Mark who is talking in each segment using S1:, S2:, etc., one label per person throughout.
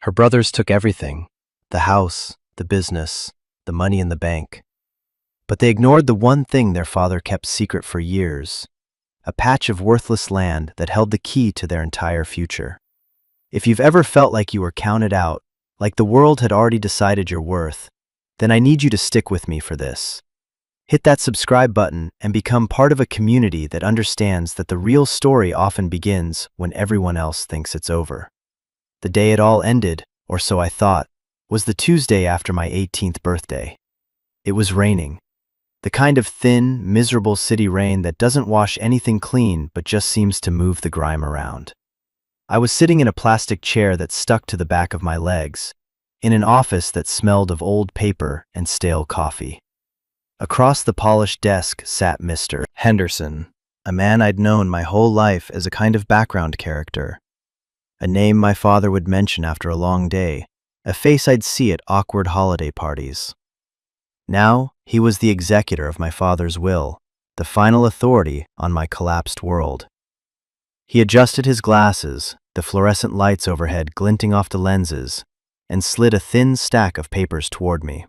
S1: Her brothers took everything: the house, the business, the money in the bank. But they ignored the one thing their father kept secret for years: a patch of worthless land that held the key to their entire future. If you've ever felt like you were counted out, like the world had already decided your worth, then I need you to stick with me for this. Hit that subscribe button and become part of a community that understands that the real story often begins when everyone else thinks it's over. The day it all ended, or so I thought, was the Tuesday after my 18th birthday. It was raining. The kind of thin, miserable city rain that doesn't wash anything clean but just seems to move the grime around. I was sitting in a plastic chair that stuck to the back of my legs, in an office that smelled of old paper and stale coffee. Across the polished desk sat Mr. Henderson, a man I'd known my whole life as a kind of background character. A name my father would mention after a long day, a face I'd see at awkward holiday parties. Now, he was the executor of my father's will, the final authority on my collapsed world. He adjusted his glasses, the fluorescent lights overhead glinting off the lenses, and slid a thin stack of papers toward me.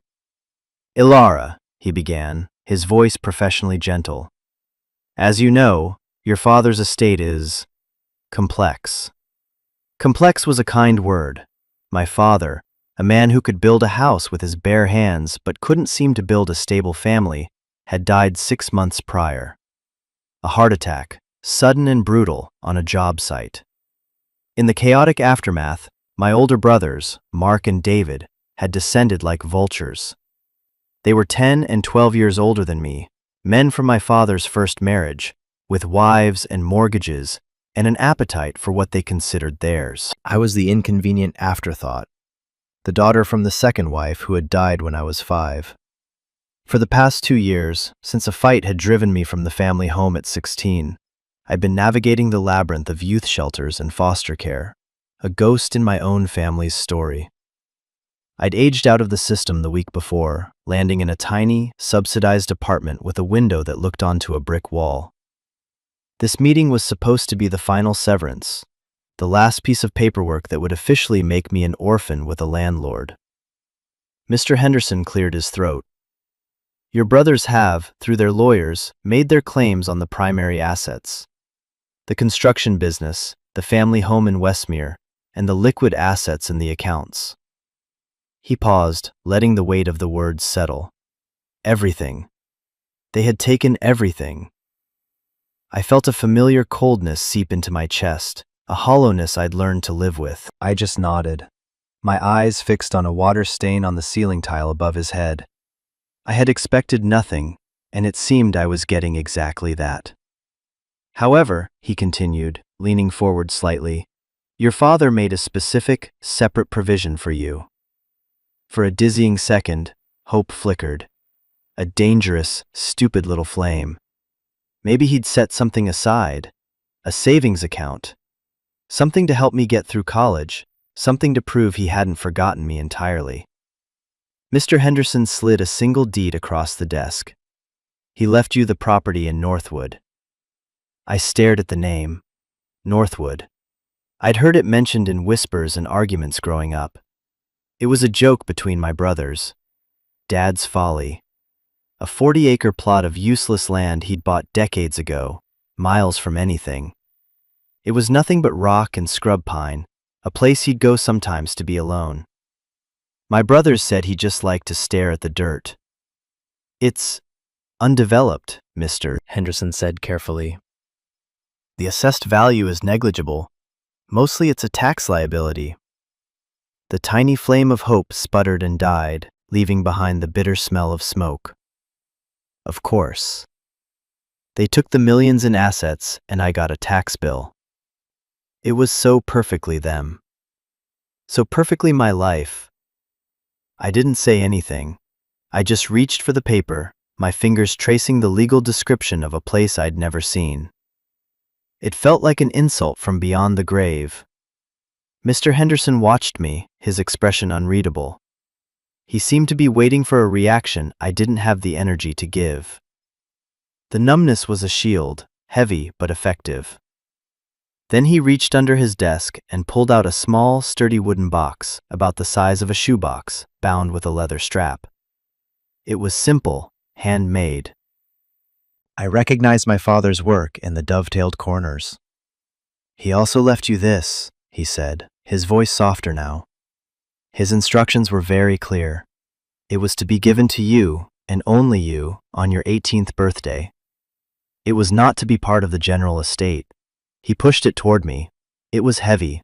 S1: "Ilara," he began, his voice professionally gentle. "As you know, your father's estate is complex." Complex was a kind word. My father, a man who could build a house with his bare hands but couldn't seem to build a stable family, had died 6 months prior. A heart attack, sudden and brutal, on a job site. In the chaotic aftermath, my older brothers, Mark and David, had descended like vultures. They were 10 and 12 years older than me, men from my father's first marriage, with wives and mortgages and an appetite for what they considered theirs. I was the inconvenient afterthought, the daughter from the second wife who had died when I was 5. For the past 2 years, since a fight had driven me from the family home at 16, I'd been navigating the labyrinth of youth shelters and foster care, a ghost in my own family's story. I'd aged out of the system the week before, landing in a tiny, subsidized apartment with a window that looked onto a brick wall. This meeting was supposed to be the final severance, the last piece of paperwork that would officially make me an orphan with a landlord. Mr. Henderson cleared his throat. "Your brothers have, through their lawyers, made their claims on the primary assets: the construction business, the family home in Westmere, and the liquid assets in the accounts." He paused, letting the weight of the words settle. Everything. They had taken everything. I felt a familiar coldness seep into my chest, a hollowness I'd learned to live with. I just nodded, my eyes fixed on a water stain on the ceiling tile above his head. I had expected nothing, and it seemed I was getting exactly that. "However," he continued, leaning forward slightly, "your father made a specific, separate provision for you." For a dizzying second, hope flickered. A dangerous, stupid little flame. Maybe he'd set something aside, a savings account, something to help me get through college, something to prove he hadn't forgotten me entirely. Mr. Henderson slid a single deed across the desk. "He left you the property in Northwood." I stared at the name. Northwood. I'd heard it mentioned in whispers and arguments growing up. It was a joke between my brothers. Dad's folly. A 40-acre plot of useless land he'd bought decades ago, miles from anything. It was nothing but rock and scrub pine, a place he'd go sometimes to be alone. My brothers said he just liked to stare at the dirt. "It's undeveloped," Mr. Henderson said carefully. "The assessed value is negligible. Mostly it's a tax liability." The tiny flame of hope sputtered and died, leaving behind the bitter smell of smoke. Of course. They took the millions in assets, and I got a tax bill. It was so perfectly them. So perfectly my life. I didn't say anything. I just reached for the paper, my fingers tracing the legal description of a place I'd never seen. It felt like an insult from beyond the grave. Mr. Henderson watched me, his expression unreadable. He seemed to be waiting for a reaction I didn't have the energy to give. The numbness was a shield, heavy but effective. Then he reached under his desk and pulled out a small, sturdy wooden box about the size of a shoebox, bound with a leather strap. It was simple, handmade. I recognized my father's work in the dovetailed corners. "He also left you this," he said, his voice softer now. His instructions were very clear. It was to be given to you, and only you, on your 18th birthday. It was not to be part of the general estate. He pushed it toward me. It was heavy,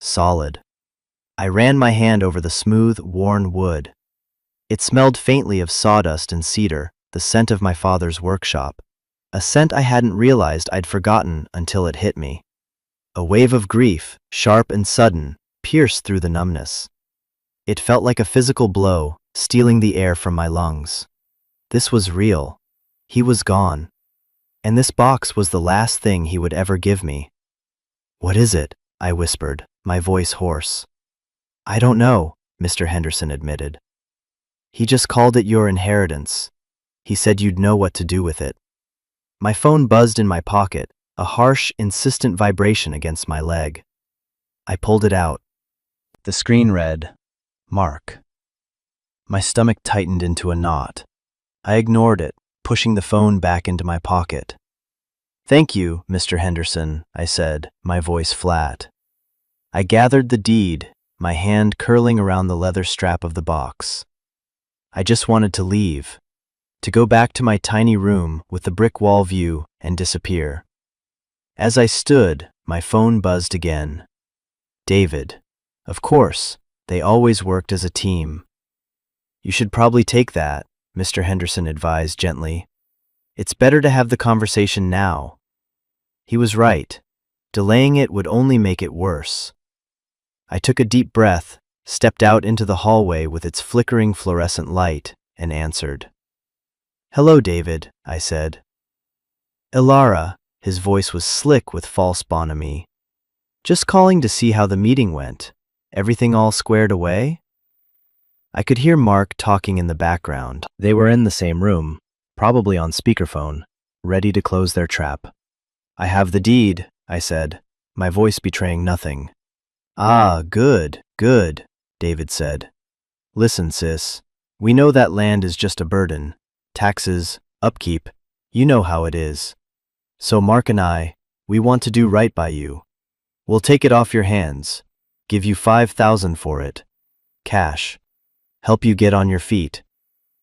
S1: solid. I ran my hand over the smooth, worn wood. It smelled faintly of sawdust and cedar, the scent of my father's workshop. A scent I hadn't realized I'd forgotten until it hit me. A wave of grief, sharp and sudden, pierced through the numbness. It felt like a physical blow, stealing the air from my lungs. This was real. He was gone. And this box was the last thing he would ever give me. "What is it?" I whispered, my voice hoarse. "I don't know," Mr. Henderson admitted. "He just called it your inheritance. He said you'd know what to do with it." My phone buzzed in my pocket, a harsh, insistent vibration against my leg. I pulled it out. The screen read, "Mark." My stomach tightened into a knot. I ignored it, pushing the phone back into my pocket. "Thank you, Mr. Henderson," I said, my voice flat. I gathered the deed, my hand curling around the leather strap of the box. I just wanted to leave, to go back to my tiny room with the brick wall view and disappear. As I stood, my phone buzzed again. David. Of course, they always worked as a team. "You should probably take that," Mr. Henderson advised gently. "It's better to have the conversation now." He was right. Delaying it would only make it worse. I took a deep breath, stepped out into the hallway with its flickering fluorescent light, and answered. "Hello, David," I said. "Ilara," his voice was slick with false bonhomie. "Just calling to see how the meeting went. Everything all squared away?" I could hear Mark talking in the background. They were in the same room, probably on speakerphone, ready to close their trap. "I have the deed," I said, my voice betraying nothing. "Ah, good, good," David said. "Listen, sis, we know that land is just a burden. Taxes, upkeep, you know how it is. So Mark and I, we want to do right by you. We'll take it off your hands, give you $5,000 for it. Cash. Help you get on your feet.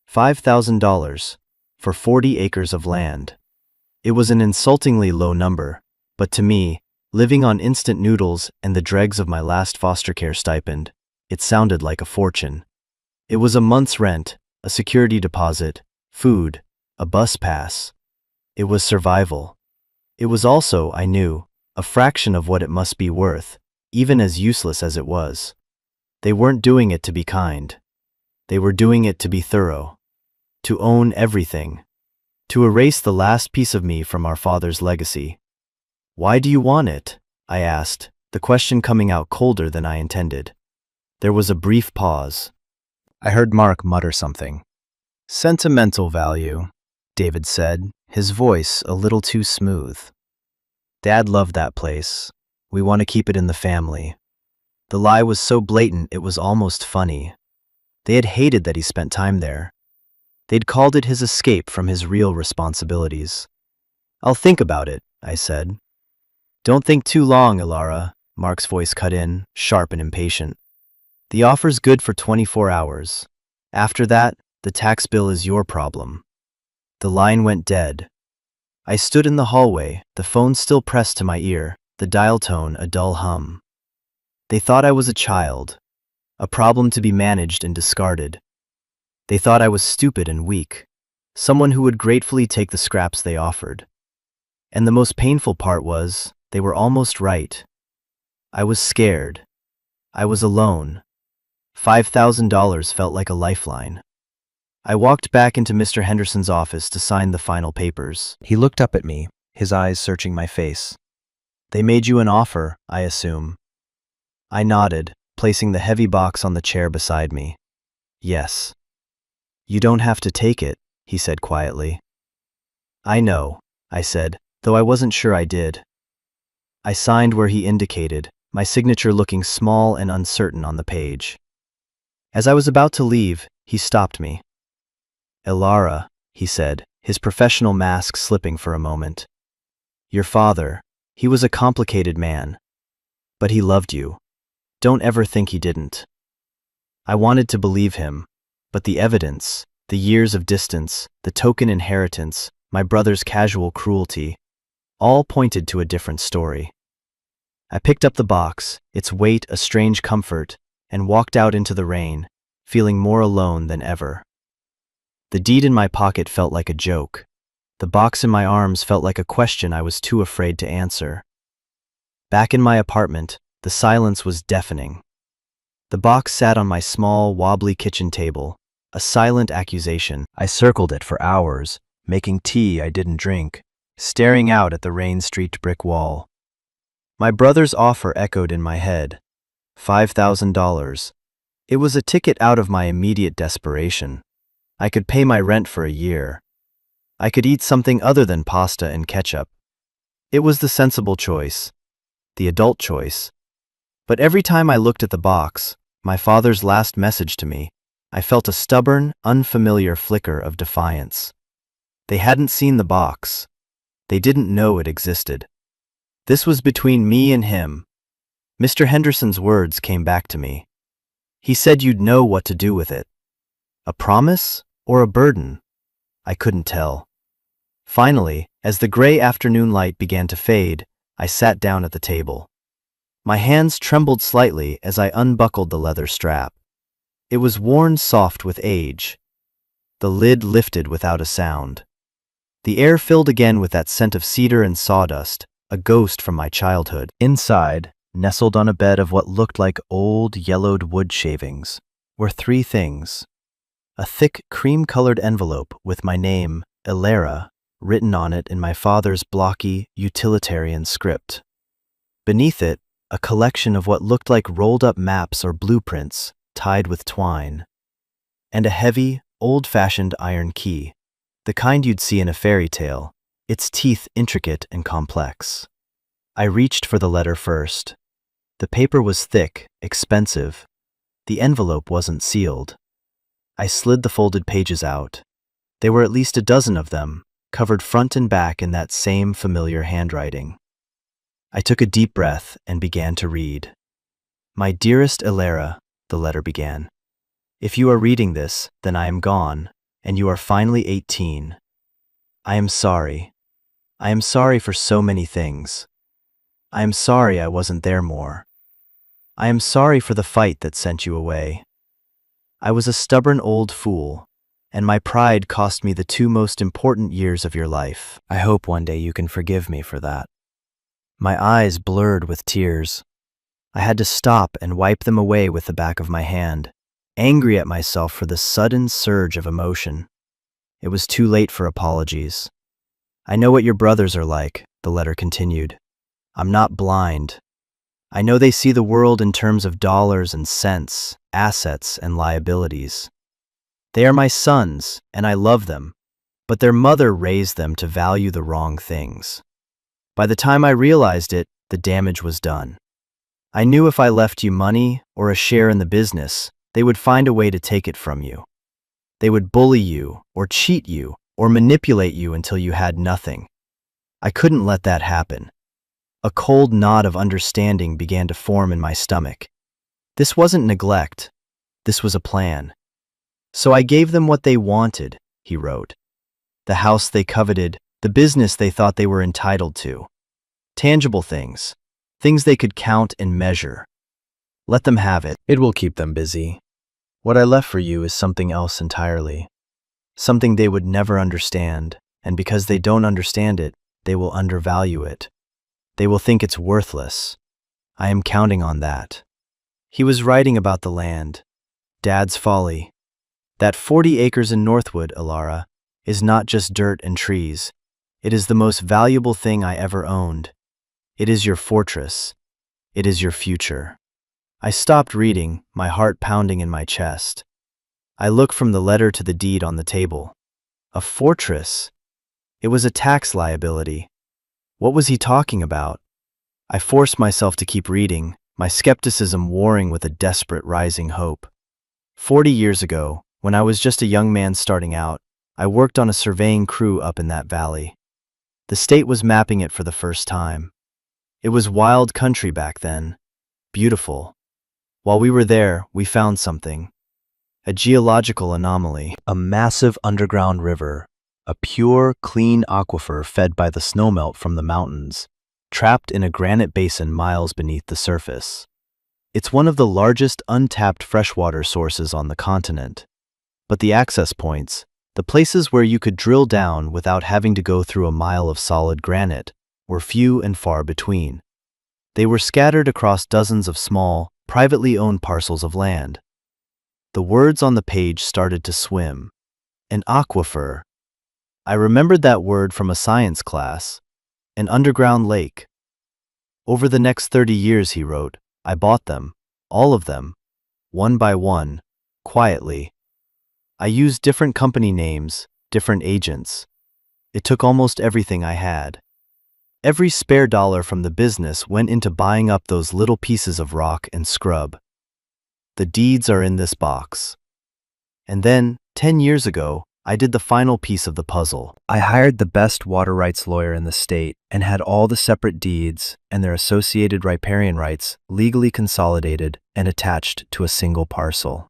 S1: $5,000 for 40 acres of land." It was an insultingly low number, but to me, living on instant noodles and the dregs of my last foster care stipend, it sounded like a fortune. It was a month's rent, a security deposit, food, a bus pass. It was survival. It was also, I knew, a fraction of what it must be worth, even as useless as it was. They weren't doing it to be kind. They were doing it to be thorough, to own everything, to erase the last piece of me from our father's legacy. "Why do you want it?" I asked, the question coming out colder than I intended. There was a brief pause. I heard Mark mutter something. "Sentimental value," David said, his voice a little too smooth. "Dad loved that place. We want to keep it in the family." The lie was so blatant it was almost funny. They had hated that he spent time there. They'd called it his escape from his real responsibilities. "I'll think about it," I said. "Don't think too long, Ilara," Mark's voice cut in, sharp and impatient. "The offer's good for 24 hours. After that, the tax bill is your problem." The line went dead. I stood in the hallway, the phone still pressed to my ear, the dial tone a dull hum. They thought I was a child, a problem to be managed and discarded. They thought I was stupid and weak, someone who would gratefully take the scraps they offered. And the most painful part was, they were almost right. I was scared. I was alone. $5,000 felt like a lifeline. I walked back into Mr. Henderson's office to sign the final papers. He looked up at me, his eyes searching my face. "They made you an offer, I assume." I nodded, placing the heavy box on the chair beside me. "Yes." "You don't have to take it," he said quietly. "I know," I said, though I wasn't sure I did. I signed where he indicated, my signature looking small and uncertain on the page. As I was about to leave, he stopped me. "Elara," he said, his professional mask slipping for a moment. "Your father, he was a complicated man. But he loved you. Don't ever think he didn't." I wanted to believe him, but the evidence, the years of distance, the token inheritance, my brother's casual cruelty, all pointed to a different story. I picked up the box, its weight a strange comfort, and walked out into the rain, feeling more alone than ever. The deed in my pocket felt like a joke. The box in my arms felt like a question I was too afraid to answer. Back in my apartment, the silence was deafening. The box sat on my small, wobbly kitchen table, a silent accusation. I circled it for hours, making tea I didn't drink, staring out at the rain-streaked brick wall. My brother's offer echoed in my head. $5,000. It was a ticket out of my immediate desperation. I could pay my rent for a year. I could eat something other than pasta and ketchup. It was the sensible choice, the adult choice. But every time I looked at the box, my father's last message to me, I felt a stubborn, unfamiliar flicker of defiance. They hadn't seen the box. They didn't know it existed. This was between me and him. Mr. Henderson's words came back to me. He said you'd know what to do with it. A promise or a burden? I couldn't tell. Finally, as the gray afternoon light began to fade, I sat down at the table. My hands trembled slightly as I unbuckled the leather strap. It was worn soft with age. The lid lifted without a sound. The air filled again with that scent of cedar and sawdust, a ghost from my childhood. Inside, nestled on a bed of what looked like old, yellowed wood shavings, were three things. A thick, cream-colored envelope with my name, Elara, written on it in my father's blocky, utilitarian script. Beneath it, a collection of what looked like rolled-up maps or blueprints, tied with twine. And a heavy, old-fashioned iron key, the kind you'd see in a fairy tale, its teeth intricate and complex. I reached for the letter first. The paper was thick, expensive. The envelope wasn't sealed. I slid the folded pages out. There were at least a dozen of them, covered front and back in that same familiar handwriting. I took a deep breath and began to read. "My dearest Elara," the letter began. "If you are reading this, then I am gone, and you are finally 18. I am sorry. I am sorry for so many things. I am sorry I wasn't there more. I am sorry for the fight that sent you away. I was a stubborn old fool, and my pride cost me the two most important years of your life. I hope one day you can forgive me for that." My eyes blurred with tears. I had to stop and wipe them away with the back of my hand, angry at myself for the sudden surge of emotion. It was too late for apologies. "I know what your brothers are like," the letter continued. "I'm not blind. I know they see the world in terms of dollars and cents, assets and liabilities. They are my sons, and I love them, but their mother raised them to value the wrong things. By the time I realized it, the damage was done. I knew if I left you money or a share in the business, they would find a way to take it from you. They would bully you, or cheat you, or manipulate you until you had nothing. I couldn't let that happen. A cold knot of understanding began to form in my stomach. This wasn't neglect. This was a plan. So I gave them what they wanted, he wrote. The house they coveted, the business they thought they were entitled to. Tangible things, things they could count and measure. Let them have it. It will keep them busy. What I left for you is something else entirely. Something they would never understand, and because they don't understand it, they will undervalue it. They will think it's worthless. I am counting on that. He was writing about the land. Dad's folly. That 40 acres in Northwood, Elara, is not just dirt and trees. It is the most valuable thing I ever owned. It is your fortress. It is your future. I stopped reading, my heart pounding in my chest. I looked from the letter to the deed on the table. A fortress? It was a tax liability. What was he talking about? I forced myself to keep reading, my skepticism warring with a desperate rising hope. 40 years ago, when I was just a young man starting out, I worked on a surveying crew up in that valley. The state was mapping it for the first time. It was wild country back then, beautiful. While we were there, we found something. A geological anomaly. A massive underground river. A pure, clean aquifer fed by the snowmelt from the mountains, trapped in a granite basin miles beneath the surface. It's one of the largest untapped freshwater sources on the continent. But the access points, the places where you could drill down without having to go through a mile of solid granite, were few and far between. They were scattered across dozens of small, privately owned parcels of land. The words on the page started to swim. An aquifer. I remembered that word from a science class. An underground lake. Over the next 30 years, he wrote, I bought them, all of them, one by one, quietly. I used different company names, different agents. It took almost everything I had. Every spare dollar from the business went into buying up those little pieces of rock and scrub. The deeds are in this box. And then, 10 years ago, I did the final piece of the puzzle. I hired the best water rights lawyer in the state and had all the separate deeds and their associated riparian rights legally consolidated and attached to a single parcel.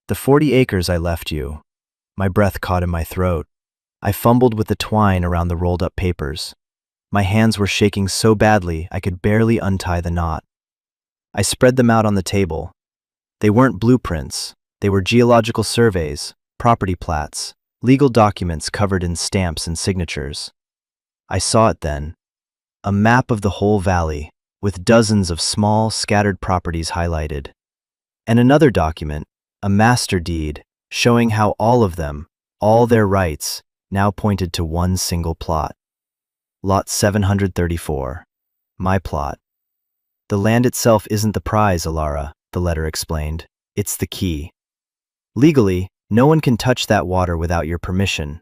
S1: The 40 acres I left you. My breath caught in my throat. I fumbled with the twine around the rolled up papers. My hands were shaking so badly I could barely untie the knot. I spread them out on the table. They weren't blueprints. They were geological surveys, property plats, legal documents covered in stamps and signatures. I saw it then. A map of the whole valley, with dozens of small, scattered properties highlighted. And another document, a master deed, showing how all of them, all their rights, now pointed to one single plot. Lot 734. My plot. The land itself isn't the prize, Alara, the letter explained. It's the key. Legally, no one can touch that water without your permission.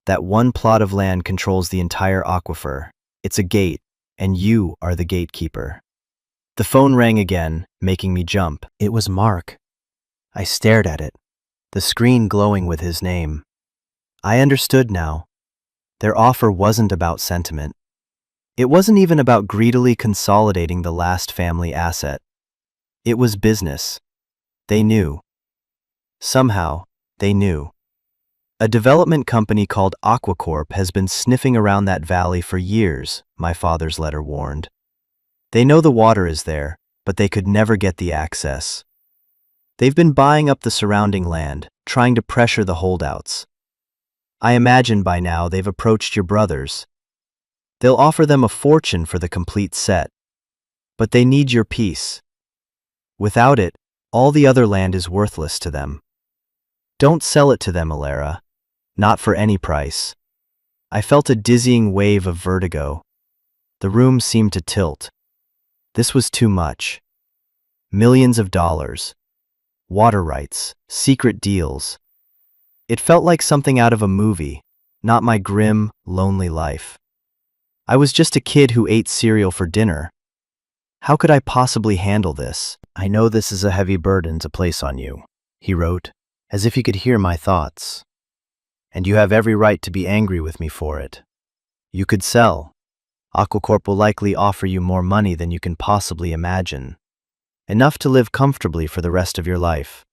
S1: That one plot of land controls the entire aquifer. It's a gate, and you are the gatekeeper. The phone rang again, making me jump. It was Mark. I stared at it, the screen glowing with his name. I understood now. Their offer wasn't about sentiment. It wasn't even about greedily consolidating the last family asset. It was business. They knew. Somehow, they knew. A development company called Aquacorp has been sniffing around that valley for years, my father's letter warned. They know the water is there, but they could never get the access. They've been buying up the surrounding land, trying to pressure the holdouts. I imagine by now they've approached your brothers. They'll offer them a fortune for the complete set. But they need your piece. Without it, all the other land is worthless to them. Don't sell it to them, Alara. Not for any price. I felt a dizzying wave of vertigo. The room seemed to tilt. This was too much. Millions of dollars. Water rights, secret deals. It felt like something out of a movie, not my grim, lonely life. I was just a kid who ate cereal for dinner. How could I possibly handle this? I know this is a heavy burden to place on you, he wrote, as if he could hear my thoughts. And you have every right to be angry with me for it. You could sell. Aquacorp will likely offer you more money than you can possibly imagine. Enough to live comfortably for the rest of your life.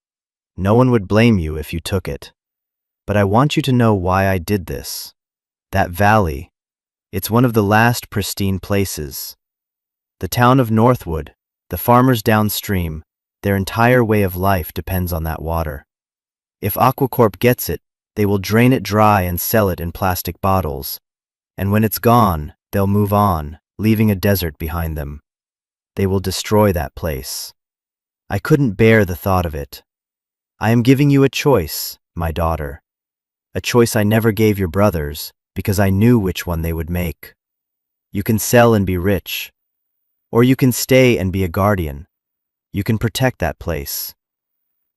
S1: No one would blame you if you took it. But I want you to know why I did this. That valley, it's one of the last pristine places. The town of Northwood, the farmers downstream, their entire way of life depends on that water. If Aquacorp gets it, they will drain it dry and sell it in plastic bottles. And when it's gone, they'll move on, leaving a desert behind them. They will destroy that place. I couldn't bear the thought of it. I am giving you a choice, my daughter. A choice I never gave your brothers, because I knew which one they would make. You can sell and be rich. Or you can stay and be a guardian. You can protect that place.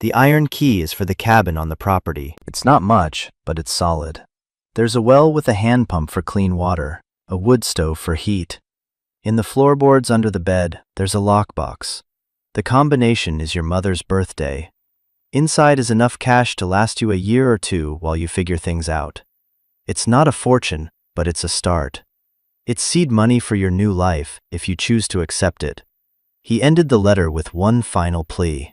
S1: The iron key is for the cabin on the property. It's not much, but it's solid. There's a well with a hand pump for clean water, a wood stove for heat. In the floorboards under the bed, there's a lockbox. The combination is your mother's birthday. Inside is enough cash to last you a year or two while you figure things out. It's not a fortune, but it's a start. It's seed money for your new life if you choose to accept it. He ended the letter with one final plea.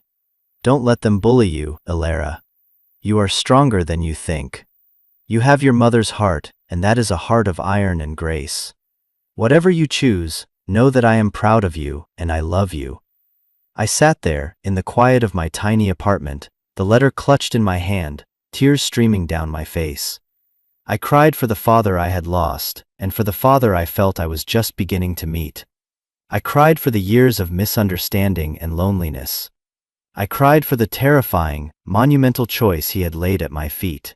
S1: Don't let them bully you, Ilera. You are stronger than you think. You have your mother's heart, and that is a heart of iron and grace. Whatever you choose, know that I am proud of you and I love you. I sat there, in the quiet of my tiny apartment, the letter clutched in my hand, tears streaming down my face. I cried for the father I had lost, and for the father I felt I was just beginning to meet. I cried for the years of misunderstanding and loneliness. I cried for the terrifying, monumental choice he had laid at my feet.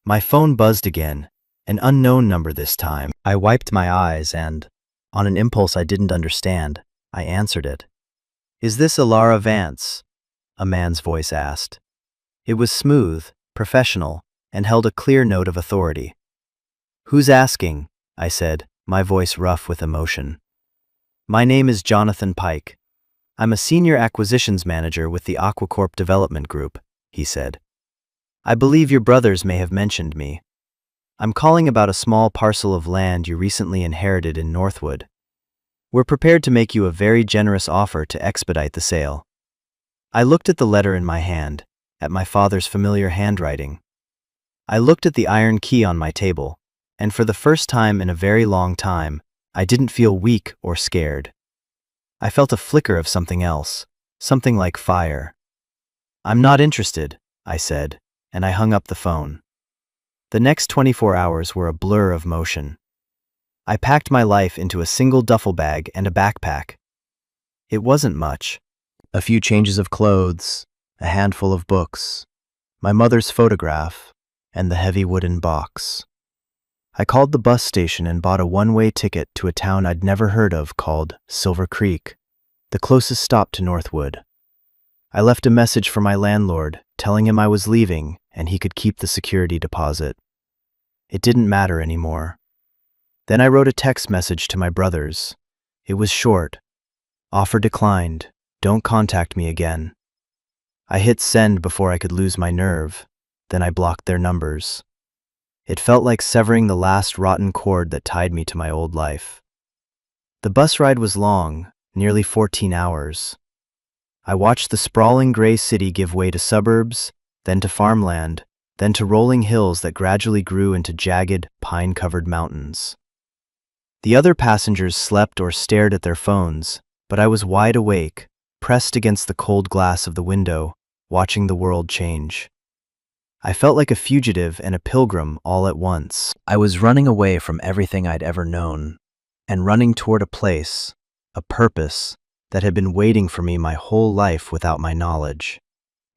S1: My phone buzzed again, an unknown number this time. I wiped my eyes and, on an impulse I didn't understand, I answered it. "Is this Ilara Vance?" a man's voice asked. It was smooth, professional, and held a clear note of authority. "Who's asking?" I said, my voice rough with emotion. "My name is Jonathan Pike. I'm a senior acquisitions manager with the Aquacorp Development Group," he said. "I believe your brothers may have mentioned me. I'm calling about a small parcel of land you recently inherited in Northwood. We're prepared to make you a very generous offer to expedite the sale." I looked at the letter in my hand, at my father's familiar handwriting. I looked at the iron key on my table, and for the first time in a very long time, I didn't feel weak or scared. I felt a flicker of something else, something like fire. "I'm not interested," I said, and I hung up the phone. The next 24 hours were a blur of motion. I packed my life into a single duffel bag and a backpack. It wasn't much. A few changes of clothes, a handful of books, my mother's photograph, and the heavy wooden box. I called the bus station and bought a one-way ticket to a town I'd never heard of called Silver Creek, the closest stop to Northwood. I left a message for my landlord, telling him I was leaving and he could keep the security deposit. It didn't matter anymore. Then I wrote a text message to my brothers. It was short. "Offer declined. Don't contact me again." I hit send before I could lose my nerve. Then I blocked their numbers. It felt like severing the last rotten cord that tied me to my old life. The bus ride was long, nearly 14 hours. I watched the sprawling gray city give way to suburbs, then to farmland, then to rolling hills that gradually grew into jagged, pine-covered mountains. The other passengers slept or stared at their phones, but I was wide awake, pressed against the cold glass of the window, watching the world change. I felt like a fugitive and a pilgrim all at once. I was running away from everything I'd ever known, and running toward a place, a purpose, that had been waiting for me my whole life without my knowledge.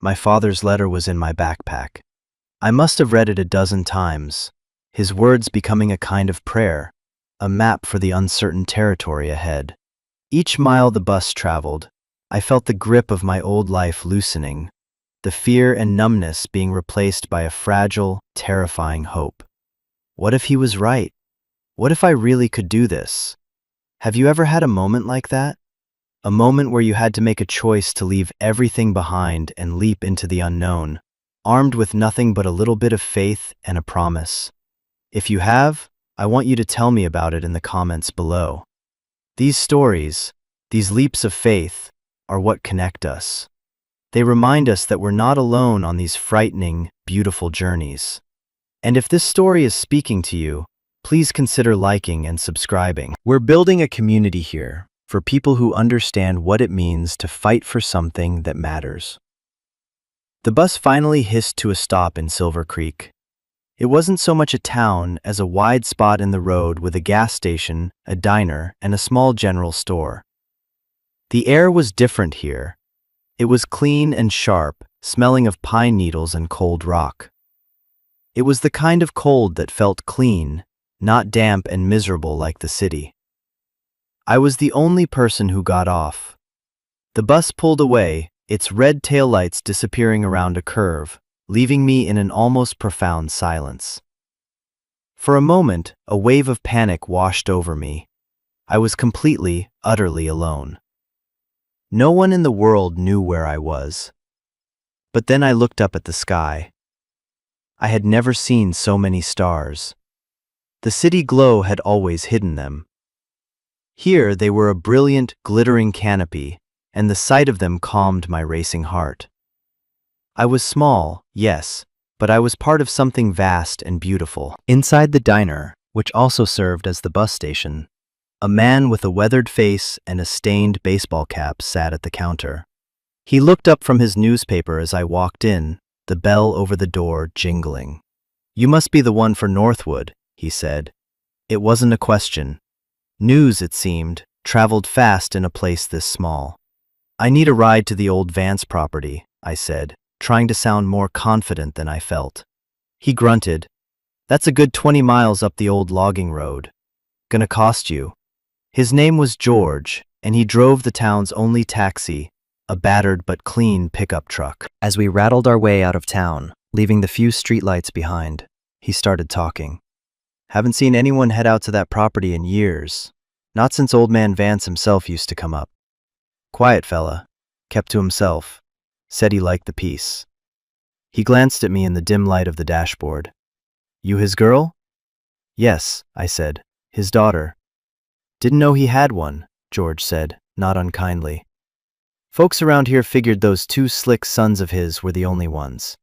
S1: My father's letter was in my backpack. I must have read it a dozen times, his words becoming a kind of prayer, a map for the uncertain territory ahead. Each mile the bus traveled, I felt the grip of my old life loosening, the fear and numbness being replaced by a fragile, terrifying hope. What if he was right? What if I really could do this? Have you ever had a moment like that? A moment where you had to make a choice to leave everything behind and leap into the unknown, armed with nothing but a little bit of faith and a promise. If you have, I want you to tell me about it in the comments below. These stories, these leaps of faith, are what connect us. They remind us that we're not alone on these frightening, beautiful journeys. And if this story is speaking to you, please consider liking and subscribing. We're building a community here for people who understand what it means to fight for something that matters. The bus finally hissed to a stop in Silver Creek. It wasn't so much a town as a wide spot in the road with a gas station, a diner, and a small general store. The air was different here. It was clean and sharp, smelling of pine needles and cold rock. It was the kind of cold that felt clean, not damp and miserable like the city. I was the only person who got off. The bus pulled away, its red taillights disappearing around a curve, leaving me in an almost profound silence. For a moment, a wave of panic washed over me. I was completely, utterly alone. No one in the world knew where I was. But then I looked up at the sky. I had never seen so many stars. The city glow had always hidden them. Here they were a brilliant, glittering canopy, and the sight of them calmed my racing heart. I was small, yes, but I was part of something vast and beautiful. Inside the diner, which also served as the bus station, a man with a weathered face and a stained baseball cap sat at the counter. He looked up from his newspaper as I walked in, the bell over the door jingling. "You must be the one for Northwood," he said. It wasn't a question. News, it seemed, traveled fast in a place this small. "I need a ride to the old Vance property," I said, trying to sound more confident than I felt. He grunted. "That's a good 20 miles up the old logging road. Gonna cost you." His name was George, and he drove the town's only taxi, a battered but clean pickup truck. As we rattled our way out of town, leaving the few streetlights behind, he started talking. "Haven't seen anyone head out to that property in years. Not since old man Vance himself used to come up. Quiet fella, kept to himself, said he liked the peace." He glanced at me in the dim light of the dashboard. "You his girl?" "Yes," I said, "his daughter." "Didn't know he had one," George said, not unkindly. "Folks around here figured those two slick sons of his were the only ones.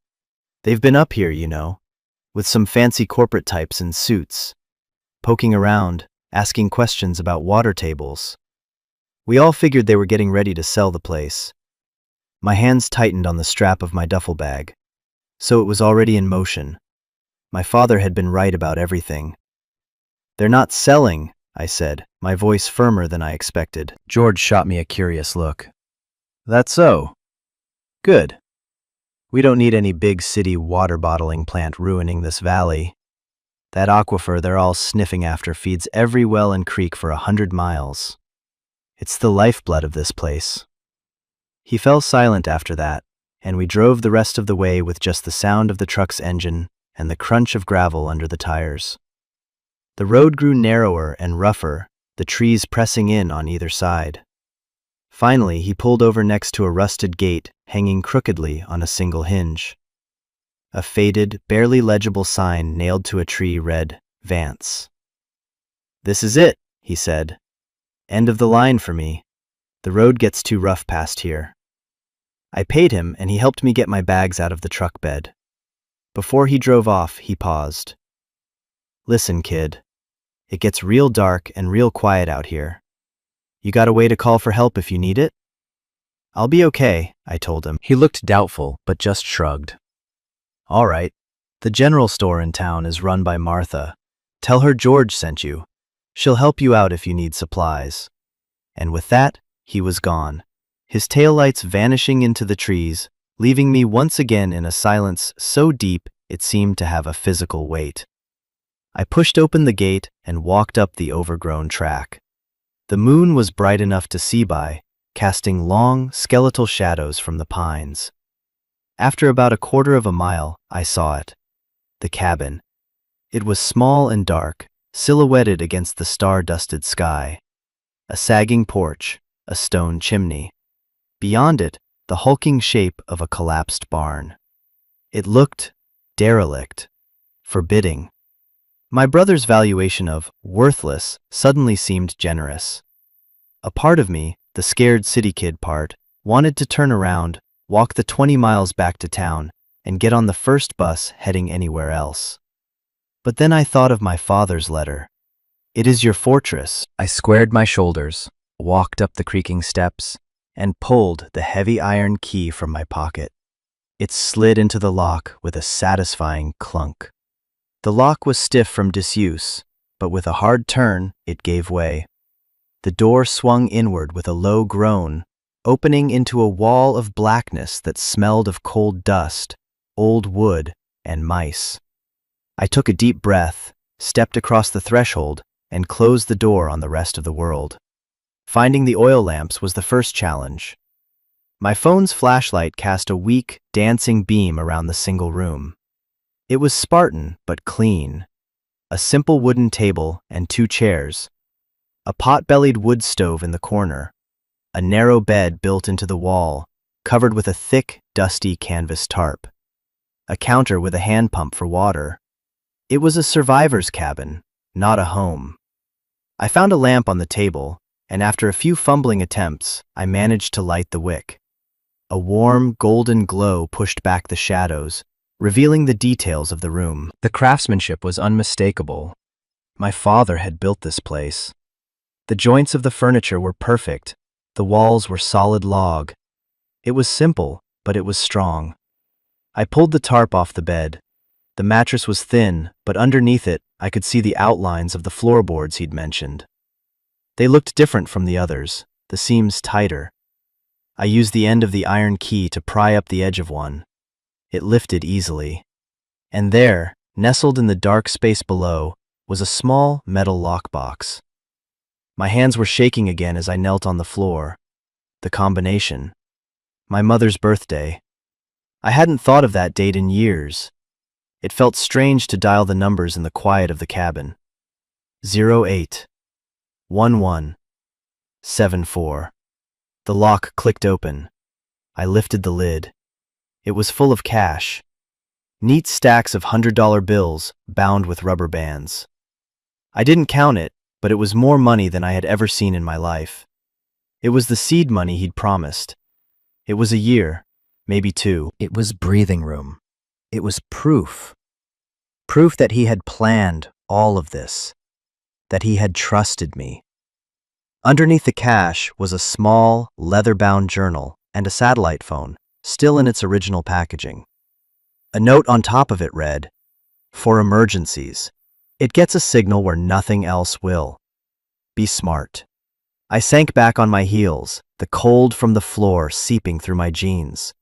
S1: They've been up here, you know, with some fancy corporate types in suits, poking around, asking questions about water tables. We all figured they were getting ready to sell the place." My hands tightened on the strap of my duffel bag. So it was already in motion. My father had been right about everything. "They're not selling," I said, my voice firmer than I expected. George shot me a curious look. "That's so. Good. We don't need any big city water bottling plant ruining this valley. That aquifer they're all sniffing after feeds every well and creek for 100 miles. It's the lifeblood of this place." He fell silent after that, and we drove the rest of the way with just the sound of the truck's engine and the crunch of gravel under the tires. The road grew narrower and rougher, the trees pressing in on either side. Finally, he pulled over next to a rusted gate hanging crookedly on a single hinge. A faded, barely legible sign nailed to a tree read, "Vance." "This is it," he said. "End of the line for me. The road gets too rough past here." I paid him, and he helped me get my bags out of the truck bed. Before he drove off, he paused. "Listen, kid. It gets real dark and real quiet out here. You got a way to call for help if you need it?" "I'll be okay," I told him. He looked doubtful, but just shrugged. "All right. The general store in town is run by Martha. Tell her George sent you. She'll help you out if you need supplies." And with that, he was gone, his taillights vanishing into the trees, leaving me once again in a silence so deep it seemed to have a physical weight. I pushed open the gate and walked up the overgrown track. The moon was bright enough to see by, casting long, skeletal shadows from the pines. After about a quarter of a mile, I saw it. The cabin. It was small and dark, silhouetted against the star-dusted sky. A sagging porch, a stone chimney. Beyond it, the hulking shape of a collapsed barn. It looked derelict, forbidding. My brother's valuation of worthless suddenly seemed generous. A part of me, the scared city kid part, wanted to turn around, walk the 20 miles back to town, and get on the first bus heading anywhere else. But then I thought of my father's letter. "It is your fortress." I squared my shoulders, walked up the creaking steps, and pulled the heavy iron key from my pocket. It slid into the lock with a satisfying clunk. The lock was stiff from disuse, but with a hard turn, it gave way. The door swung inward with a low groan, opening into a wall of blackness that smelled of cold dust, old wood, and mice. I took a deep breath, stepped across the threshold, and closed the door on the rest of the world. Finding the oil lamps was the first challenge. My phone's flashlight cast a weak, dancing beam around the single room. It was Spartan, but clean. A simple wooden table and 2 chairs. a pot-bellied wood stove in the corner, a narrow bed built into the wall, covered with a thick, dusty canvas tarp, a counter with a hand pump for water. It was a survivor's cabin, not a home. I found a lamp on the table, and after a few fumbling attempts, I managed to light the wick. A warm, golden glow pushed back the shadows, revealing the details of the room. The craftsmanship was unmistakable. My father had built this place. The joints of the furniture were perfect. The walls were solid log. It was simple, but it was strong. I pulled the tarp off the bed. The mattress was thin, but underneath it, I could see the outlines of the floorboards he'd mentioned. They looked different from the others, the seams tighter. I used the end of the iron key to pry up the edge of one. It lifted easily. And there, nestled in the dark space below, was a small metal lockbox. My hands were shaking again as I knelt on the floor. The combination. My mother's birthday. I hadn't thought of that date in years. It felt strange to dial the numbers in the quiet of the cabin. 08-11-74. The lock clicked open. I lifted the lid. It was full of cash. Neat stacks of $100 bills bound with rubber bands. I didn't count it, but it was more money than I had ever seen in my life. It was the seed money he'd promised. It was a year, maybe 2. It was breathing room. It was proof. Proof that he had planned all of this. That he had trusted me. Underneath the cash was a small, leather-bound journal and a satellite phone, still in its original packaging. A note on top of it read, "For emergencies. It gets a signal where nothing else will. Be smart." I sank back on my heels, the cold from the floor seeping through my jeans.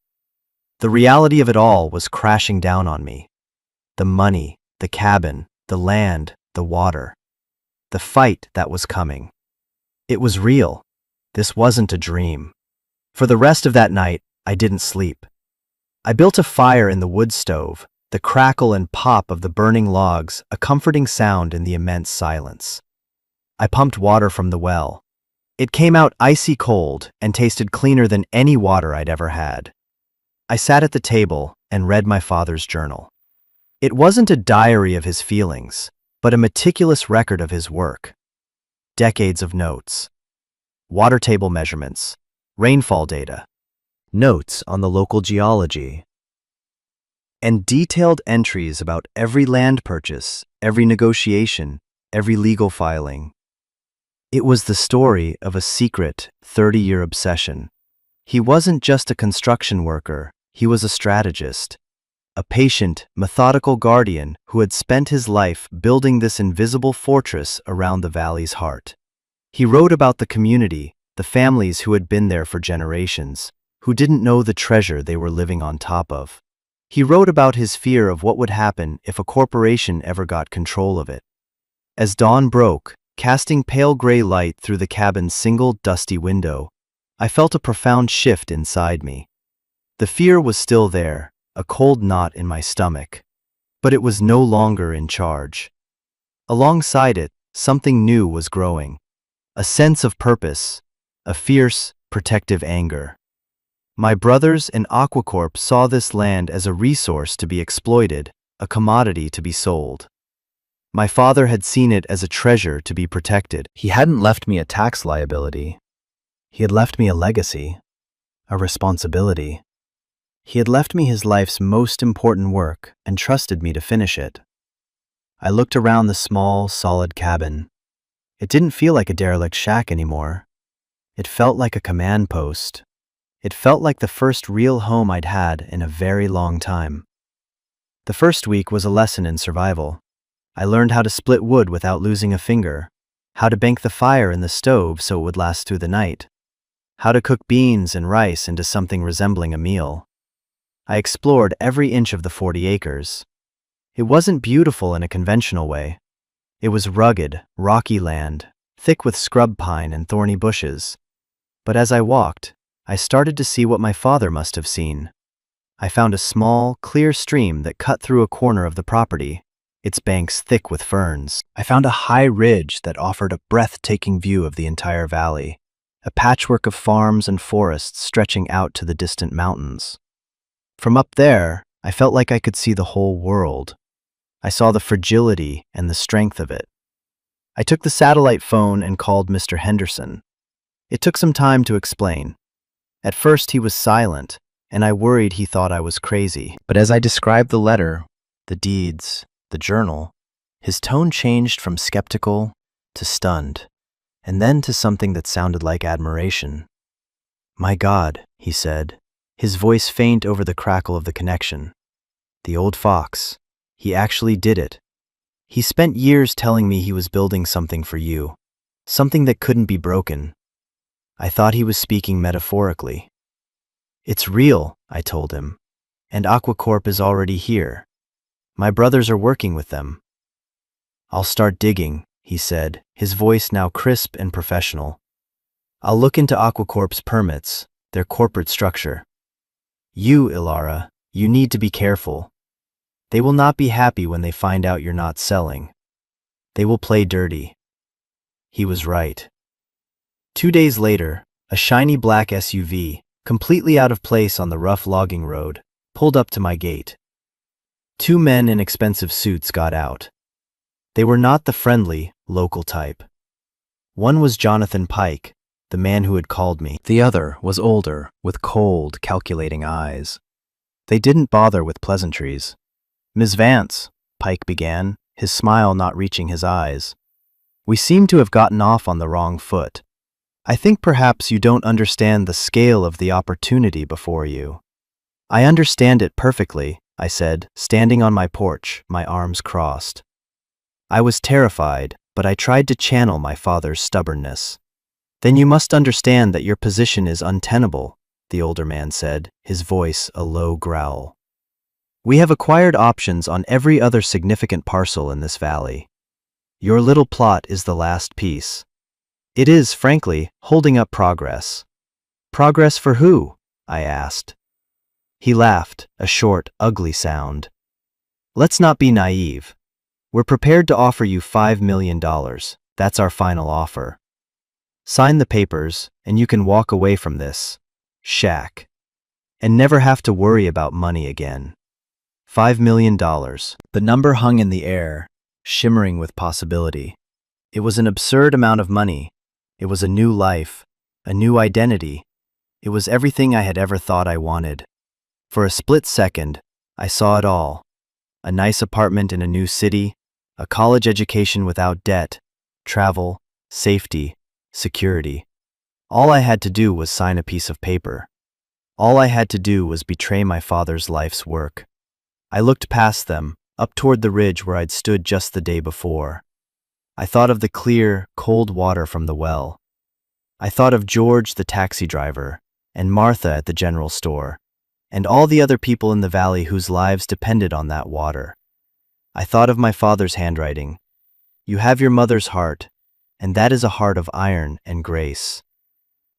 S1: The reality of it all was crashing down on me. The money, the cabin, the land, the water. The fight that was coming. It was real. This wasn't a dream. For the rest of that night, I didn't sleep. I built a fire in the wood stove, the crackle and pop of the burning logs a comforting sound in the immense silence. I pumped water from the well. It came out icy cold and tasted cleaner than any water I'd ever had. I sat at the table and read my father's journal. It wasn't a diary of his feelings, but a meticulous record of his work. Decades of notes. Water table measurements. Rainfall data. Notes on the local geology. And detailed entries about every land purchase, every negotiation, every legal filing. It was the story of a secret 30-year obsession. He wasn't just a construction worker, he was a strategist. A patient, methodical guardian who had spent his life building this invisible fortress around the valley's heart. He wrote about the community, the families who had been there for generations, who didn't know the treasure they were living on top of. He wrote about his fear of what would happen if a corporation ever got control of it. As dawn broke, casting pale gray light through the cabin's single dusty window, I felt a profound shift inside me. The fear was still there, a cold knot in my stomach, but it was no longer in charge. Alongside it, something new was growing. A sense of purpose, a fierce, protective anger. My brothers in Aquacorp saw this land as a resource to be exploited, a commodity to be sold. My father had seen it as a treasure to be protected. He hadn't left me a tax liability. He had left me a legacy, a responsibility. He had left me his life's most important work and trusted me to finish it. I looked around the small, solid cabin. It didn't feel like a derelict shack anymore. It felt like a command post. It felt like the first real home I'd had in a very long time. The first week was a lesson in survival. I learned how to split wood without losing a finger, how to bank the fire in the stove so it would last through the night, how to cook beans and rice into something resembling a meal. I explored every inch of the 40 acres. It wasn't beautiful in a conventional way. It was rugged, rocky land, thick with scrub pine and thorny bushes. But as I walked, I started to see what my father must have seen. I found a small, clear stream that cut through a corner of the property. its banks thick with ferns. I found a high ridge that offered a breathtaking view of the entire valley, a patchwork of farms and forests stretching out to the distant mountains. From up there, I felt like I could see the whole world. I saw the fragility and the strength of it. I took the satellite phone and called Mr. Henderson. It took some time to explain. At first he was silent, and I worried he thought I was crazy. But as I described the letter, the deeds, the journal, his tone changed from skeptical to stunned, and then to something that sounded like admiration. "My God," he said, his voice faint over the crackle of the connection. "The old fox. He actually did it. He spent years telling me he was building something for you, something that couldn't be broken." I thought he was speaking metaphorically. "It's real," I told him, "and AquaCorp is already here. My brothers are working with them." "I'll start digging," he said, his voice now crisp and professional. "I'll look into AquaCorp's permits, their corporate structure. You, Ilara, you need to be careful. They will not be happy when they find out you're not selling. They will play dirty." He was right. 2 days later, a shiny black SUV, completely out of place on the rough logging road, pulled up to my gate. 2 men in expensive suits got out. They were not the friendly, local type. One was Jonathan Pike, the man who had called me. The other was older, with cold, calculating eyes. They didn't bother with pleasantries. "Ms. Vance," Pike began, his smile not reaching his eyes. "We seem to have gotten off on the wrong foot. I think perhaps you don't understand the scale of the opportunity before you." "I understand it perfectly," I said, standing on my porch, my arms crossed. I was terrified, but I tried to channel my father's stubbornness. "Then you must understand that your position is untenable," the older man said, his voice a low growl. "We have acquired options on every other significant parcel in this valley. Your little plot is the last piece. It is, frankly, holding up progress." "Progress for who?" I asked. He laughed, a short, ugly sound. "Let's not be naive. We're prepared to offer you $5 million. That's our final offer. Sign the papers, and you can walk away from this shack and never have to worry about money again." $5 million. The number hung in the air, shimmering with possibility. It was an absurd amount of money. It was a new life, a new identity. It was everything I had ever thought I wanted. For a split second, I saw it all. A nice apartment in a new city, a college education without debt, travel, safety, security. All I had to do was sign a piece of paper. All I had to do was betray my father's life's work. I looked past them, up toward the ridge where I'd stood just the day before. I thought of the clear, cold water from the well. I thought of George, the taxi driver, and Martha at the general store, and all the other people in the valley whose lives depended on that water. I thought of my father's handwriting. "You have your mother's heart, and that is a heart of iron and grace."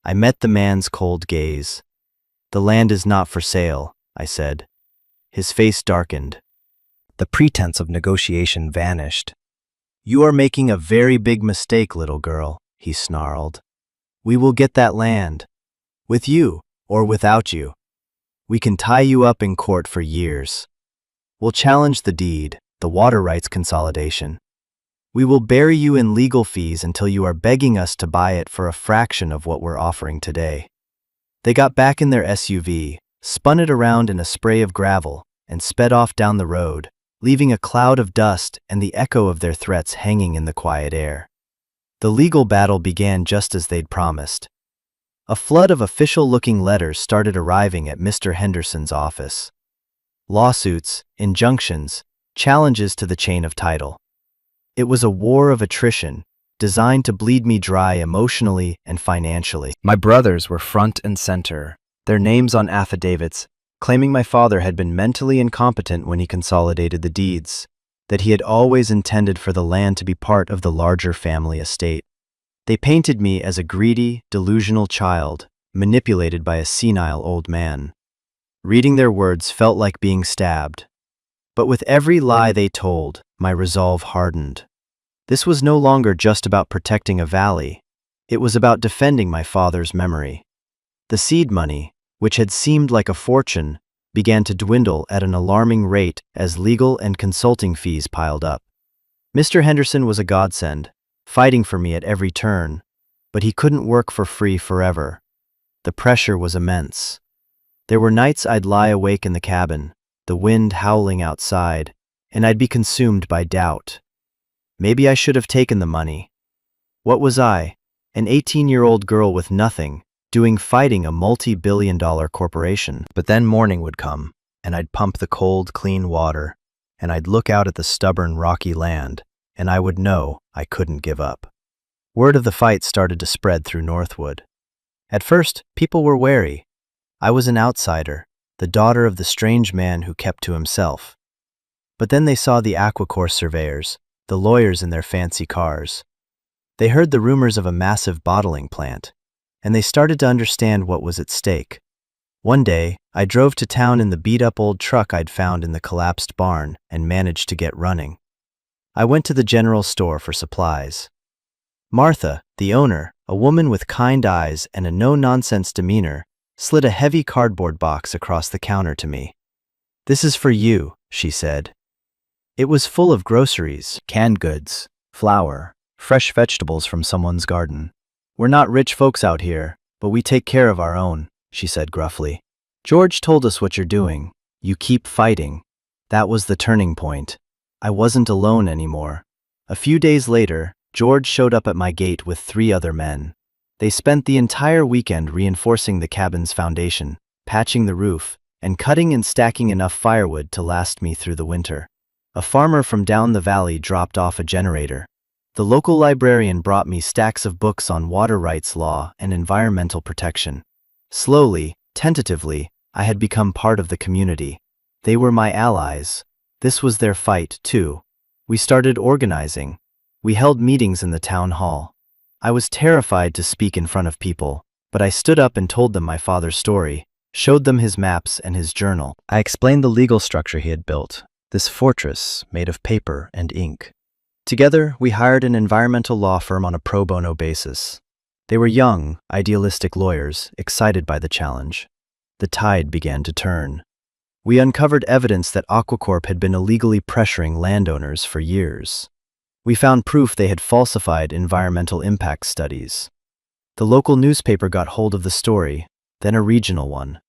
S1: I met the man's cold gaze. "The land is not for sale," I said. His face darkened. The pretense of negotiation vanished. "You are making a very big mistake, little girl," he snarled. "We will get that land. With you, or without you. We can tie you up in court for years. We'll challenge the deed, the water rights consolidation. We will bury you in legal fees until you are begging us to buy it for a fraction of what we're offering today." They got back in their SUV, spun it around in a spray of gravel, and sped off down the road, leaving a cloud of dust and the echo of their threats hanging in the quiet air. The legal battle began just as they'd promised. A flood of official-looking letters started arriving at Mr. Henderson's office. Lawsuits, injunctions, challenges to the chain of title. It was a war of attrition, designed to bleed me dry emotionally and financially. My brothers were front and center, their names on affidavits, claiming my father had been mentally incompetent when he consolidated the deeds, that he had always intended for the land to be part of the larger family estate. They painted me as a greedy, delusional child, manipulated by a senile old man. Reading their words felt like being stabbed. But with every lie they told, my resolve hardened. This was no longer just about protecting a valley. It was about defending my father's memory. The seed money, which had seemed like a fortune, began to dwindle at an alarming rate as legal and consulting fees piled up. Mr. Henderson was a godsend, fighting for me at every turn, but he couldn't work for free forever. The pressure was immense. There were nights I'd lie awake in the cabin, the wind howling outside, and I'd be consumed by doubt. Maybe I should have taken the money. What was I, an 18-year-old girl with nothing, doing fighting a multi-billion-dollar corporation? But then morning would come, and I'd pump the cold, clean water, and I'd look out at the stubborn, rocky land, and I would know I couldn't give up. Word of the fight started to spread through Northwood. At first, people were wary. I was an outsider, the daughter of the strange man who kept to himself. But then they saw the Aquacorp surveyors, the lawyers in their fancy cars. They heard the rumors of a massive bottling plant, and they started to understand what was at stake. One day, I drove to town in the beat-up old truck I'd found in the collapsed barn and managed to get running. I went to the general store for supplies. Martha, the owner, a woman with kind eyes and a no-nonsense demeanor, slid a heavy cardboard box across the counter to me. "This is for you," she said. It was full of groceries, canned goods, flour, fresh vegetables from someone's garden. "We're not rich folks out here, but we take care of our own," she said gruffly. "George told us what you're doing. You keep fighting." That was the turning point. I wasn't alone anymore. A few days later, George showed up at my gate with 3 other men. They spent the entire weekend reinforcing the cabin's foundation, patching the roof, and cutting and stacking enough firewood to last me through the winter. A farmer from down the valley dropped off a generator. The local librarian brought me stacks of books on water rights law and environmental protection. Slowly, tentatively, I had become part of the community. They were my allies. This was their fight, too. We started organizing. We held meetings in the town hall. I was terrified to speak in front of people, but I stood up and told them my father's story, showed them his maps and his journal. I explained the legal structure he had built, this fortress made of paper and ink. Together, we hired an environmental law firm on a pro bono basis. They were young, idealistic lawyers, excited by the challenge. The tide began to turn. We uncovered evidence that Aquacorp had been illegally pressuring landowners for years. We found proof they had falsified environmental impact studies. The local newspaper got hold of the story, then a regional one.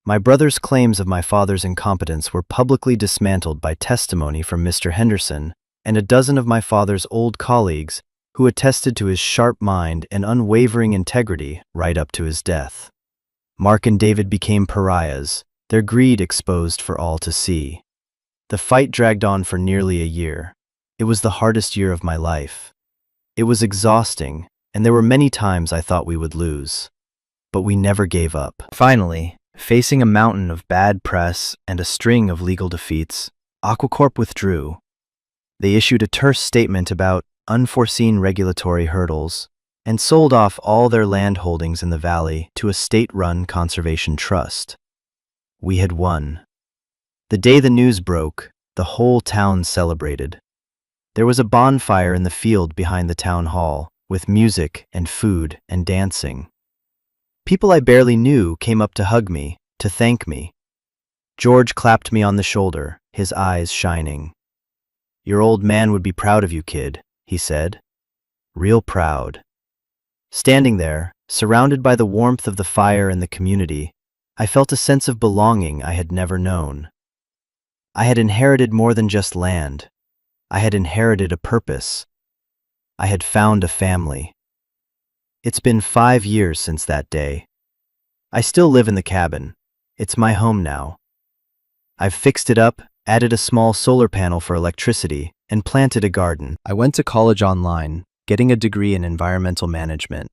S1: My brother's claims of my father's incompetence were publicly dismantled by testimony from Mr. Henderson and a dozen of my father's old colleagues who attested to his sharp mind and unwavering integrity right up to his death. Mark and David became pariahs, their greed exposed for all to see. The fight dragged on for nearly a year. It was the hardest year of my life. It was exhausting, and there were many times I thought we would lose. But we never gave up. Finally, facing a mountain of bad press and a string of legal defeats, Aquacorp withdrew. They issued a terse statement about unforeseen regulatory hurdles and sold off all their land holdings in the valley to a state-run conservation trust. We had won. The day the news broke, the whole town celebrated. There was a bonfire in the field behind the town hall, with music and food and dancing. People I barely knew came up to hug me, to thank me. George clapped me on the shoulder, his eyes shining. "Your old man would be proud of you, kid," he said. Real proud. Standing there, surrounded by the warmth of the fire and the community, I felt a sense of belonging I had never known. I had inherited more than just land. I had inherited a purpose. I had found a family. It's been 5 years since that day. I still live in the cabin. It's my home now. I've fixed it up, added a small solar panel for electricity, and planted a garden. I went to college online, getting a degree in environmental management.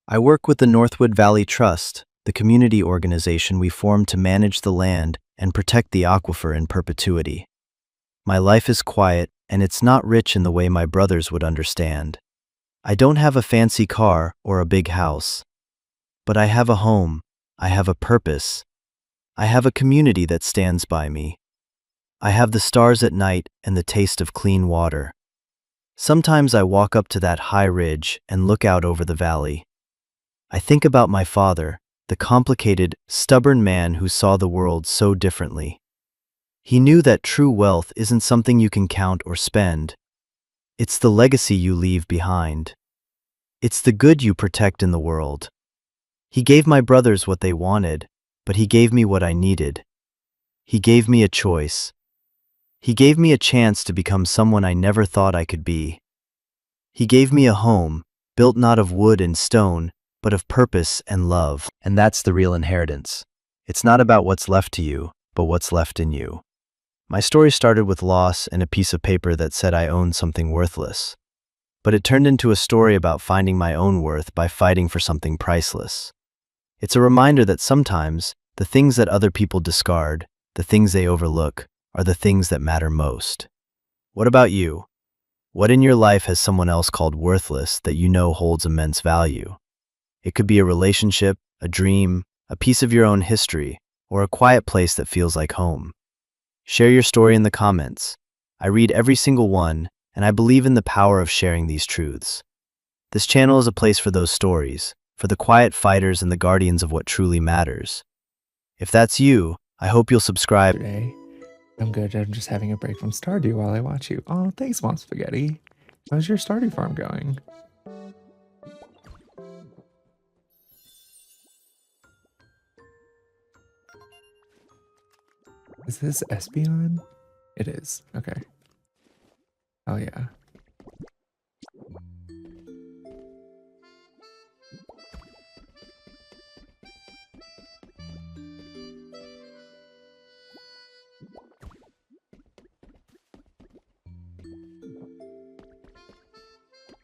S1: I work with the Northwood Valley Trust, the community organization we formed to manage the land and protect the aquifer in perpetuity. My life is quiet, and it's not rich in the way my brothers would understand. I don't have a fancy car or a big house, but I have a home, I have a purpose, I have a community that stands by me. I have the stars at night and the taste of clean water. Sometimes I walk up to that high ridge and look out over the valley. I think about my father, the complicated, stubborn man who saw the world so differently. He knew that true wealth isn't something you can count or spend. It's the legacy you leave behind. It's the good you protect in the world. He gave my brothers what they wanted, but he gave me what I needed. He gave me a choice. He gave me a chance to become someone I never thought I could be. He gave me a home, built not of wood and stone, but of purpose and love. And that's the real inheritance. It's not about what's left to you, but what's left in you. My story started with loss and a piece of paper that said I owned something worthless. But it turned into a story about finding my own worth by fighting for something priceless. It's a reminder that sometimes the things that other people discard, the things they overlook, are the things that matter most. What about you? What in your life has someone else called worthless that you know holds immense value? It could be a relationship, a dream, a piece of your own history, or a quiet place that feels like home. Share your story in the comments. I read every single one, and I believe in the power of sharing these truths. This channel is a place for those stories, for the quiet fighters and the guardians of what truly matters. If that's you, I hope you'll subscribe.
S2: Today, I'm good. I'm just having a break from Stardew while I watch you. Oh, thanks, Mom Spaghetti. How's your Stardew farm going? Is this Espeon? It is. Okay. Oh, yeah.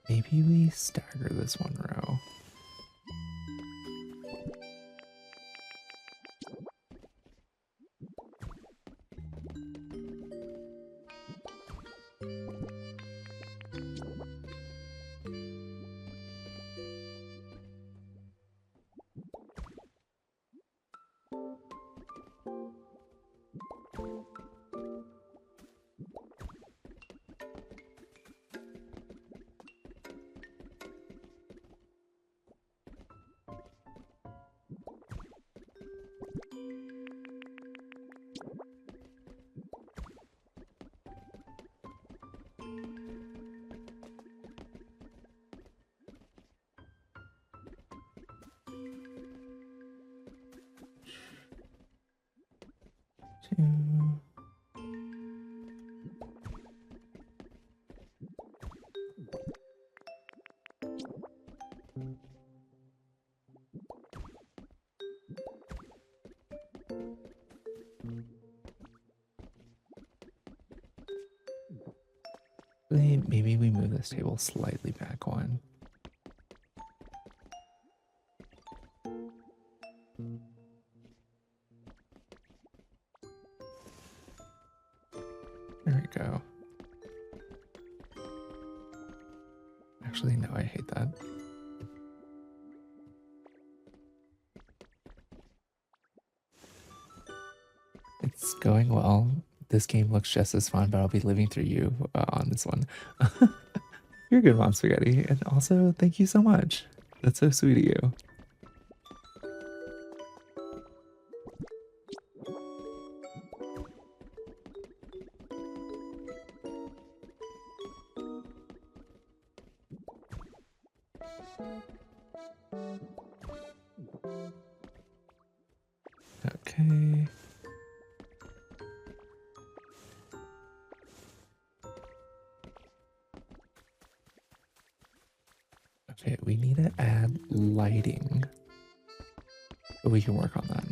S2: Maybe we stagger this one row. Two. Maybe we move this table slightly back one. There we go. Actually, no, I hate that. It's going well. This game looks just as fun, but I'll be living through you on this one. You're good, Mom Spaghetti. And also, thank you so much. That's so sweet of you. Okay. Okay, we need to add lighting. But we can work on that.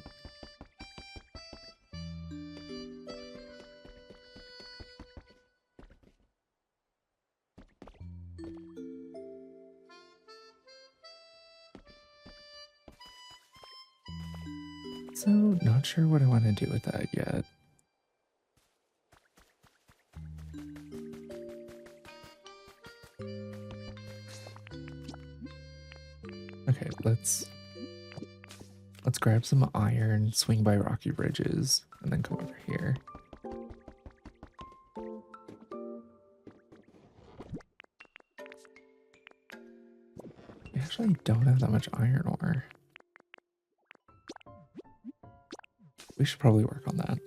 S2: So, not sure what I want to do with that yet. Okay, let's grab some iron, swing by rocky bridges, and then come over here. actually don't have that much iron ore. We should probably work on that.